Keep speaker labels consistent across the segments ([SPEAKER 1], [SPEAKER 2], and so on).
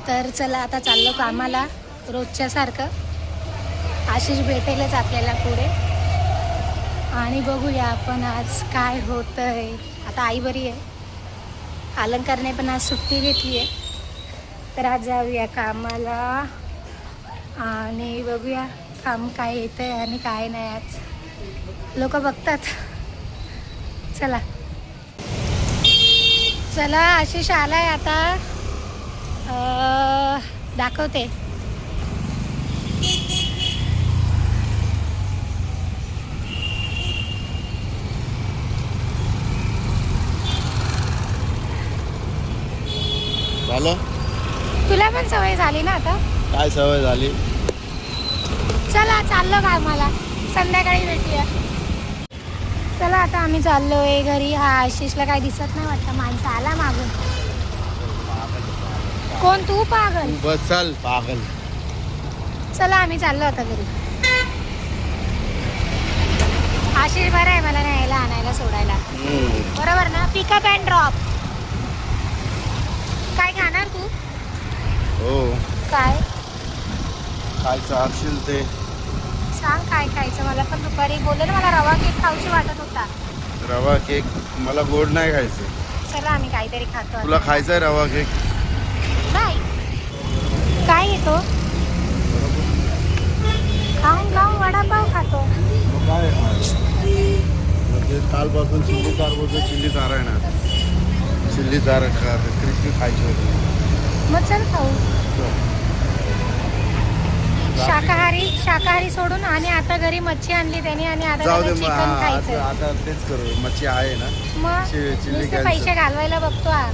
[SPEAKER 1] तर चला आता चाललो कामाला रोजच्या सारखं. आशिष भेटेलच आपल्याला पुढे आणि बघूया आपण आज काय होतंय. आता आई बरी आहे, अलंकारने पण आज सुट्टी घेतली आहे, तर आज जाऊया कामाला आणि बघूया काम काय येतंय आणि काय नाही. आज लोक बघतात. चला चला आशिष आलाय आता, दाखवते.
[SPEAKER 2] झालं?
[SPEAKER 1] तुला पण सवय झाली ना आता?
[SPEAKER 2] काय सवय झाली?
[SPEAKER 1] चला चाललो कामाला, संध्याकाळी भेटूया. चला आता आम्ही चाललोय घरी. हा आशिषला काही दिसत नाही वाटतं, माणसं आला मागून. कोण तू? पागल.
[SPEAKER 2] बस चल पागल.
[SPEAKER 1] चला आम्ही चाललो आता घरी. आशिष बरं आहे मला न्यायला आणायला सोडायला, बरोबर ना? Pickup and drop. काय खाणार तू?
[SPEAKER 2] हो.
[SPEAKER 1] काय
[SPEAKER 2] काय चालशील ते
[SPEAKER 1] सांग, काय खायचं? मला पण दुपारी बोलले ना, मला रवा केक खाऊशी वाटत होता.
[SPEAKER 2] रवा केक मला गोड नाही खायचं.
[SPEAKER 1] चला आम्ही काहीतरी खातो.
[SPEAKER 2] तुला खायचा आहे रवा केक?
[SPEAKER 1] नाही. काय घेतो? खाऊन खाऊन वडापाव खातो.
[SPEAKER 2] मग काय म्हणजे कालपासून चिल्ली कार बोलतो. चिल्ली कार आहे ना, चिल्ली कार क्रिस्पी खायची होती.
[SPEAKER 1] मग चल खाऊ. शाकाहारी सोडून. आणि आता घरी मच्छी आणली त्याने आणि आता
[SPEAKER 2] जाऊ दे.
[SPEAKER 1] चिकन खायचं.
[SPEAKER 2] आता तेच करू. मच्छी आहे ना,
[SPEAKER 1] मग
[SPEAKER 2] चिल्ली
[SPEAKER 1] नुसते पैसे घालवायला बघतो हा.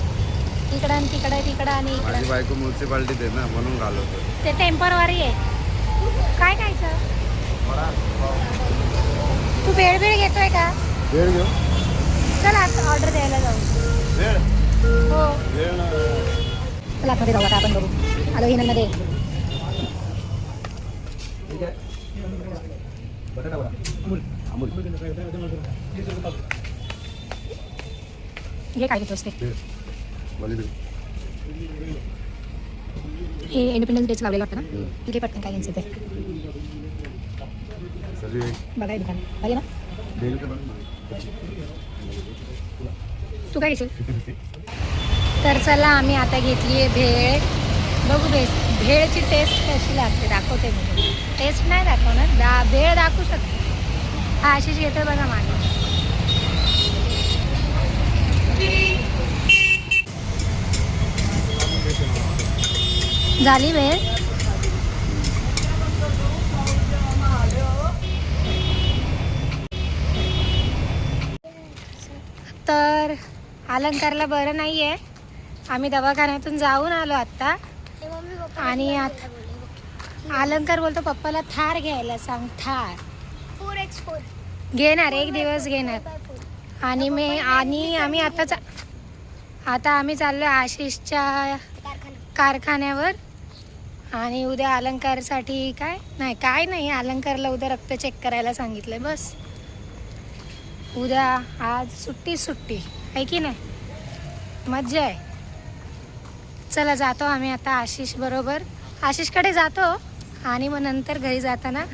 [SPEAKER 1] इकडं आणि तिकडं आणि
[SPEAKER 2] माझी
[SPEAKER 1] इकडं.
[SPEAKER 2] बायको म्युन्सिपाल्टीत आहे ना, म्हणून घालवतो.
[SPEAKER 1] ते टेम्परवारी आहे. काय खायचं? तू भेळ घेतोय का?
[SPEAKER 2] वेळ घेऊ.
[SPEAKER 1] चल आता ऑर्डर द्यायला जाऊ.
[SPEAKER 2] वेळ
[SPEAKER 1] हो
[SPEAKER 2] वेळ ना.
[SPEAKER 1] चला आतमध्ये जाऊ आता आपण. बघू आलो हिनमध्ये. हे काय घेतोस ते? हे इंडिपेंडन्स डेचं लावलेलं वाटतं ना. तिथे पटकन काय घ्यायचं ते बघाय दुकान पाहिजे ना. तू काय घेशील? तर चला आम्ही आता घेतली आहे भेळ. बघू भेळची टेस्ट कशी लागते दाखवते मी. टेस्ट नाही दाखवणार, भेळ दाखवू शकते. हा आशिष घेतोय बघा मागे. झाली भेळ. तर अलंकारला बरं नाही आहे, आम्ही दवाखान्यातून जाऊन आलो आत्ता. आणि आता अलंकार बोलतो पप्पाला थार घ्यायला सांग. थार 4x4 घेणार, एक दिवस घेणार. आणि आम्ही आता आम्ही चाललो आशिषच्या कारखान्यावर. आणि उद्या अलंकारसाठी काय नाही अलंकारला उद्या रक्त चेक करायला सांगितलंय. बस उद्या. आज सुट्टी आहे की नाही? मज्जा आहे. चला जातो आम्ही आता आशिष बरोबर. आशिषकडे जातो आणि मग नंतर घरी जाताना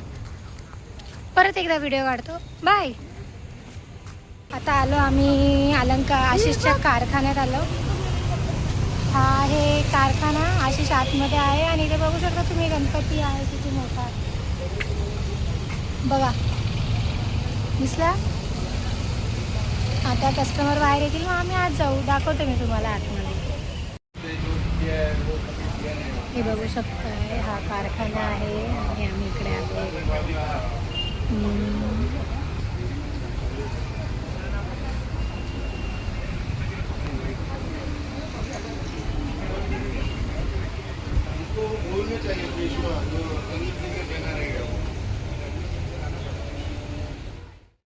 [SPEAKER 1] परत एकदा व्हिडिओ काढतो. बाय. आता आलो आम्ही आशिषच्या कारखान्यात आलो. हा आहे कारखाना. आशिष आतमध्ये आहे आणि इथे बघू शकता तुम्ही गणपती आहे किती मोठा. बघा दिसला. आता कस्टमर बाहेर येतील, मग आम्ही आज जाऊ. दाखवते मी तुम्हाला आतमध्ये. हे बघू शकताय हा कारखाना आहे आणि आम्ही इकडे आलो.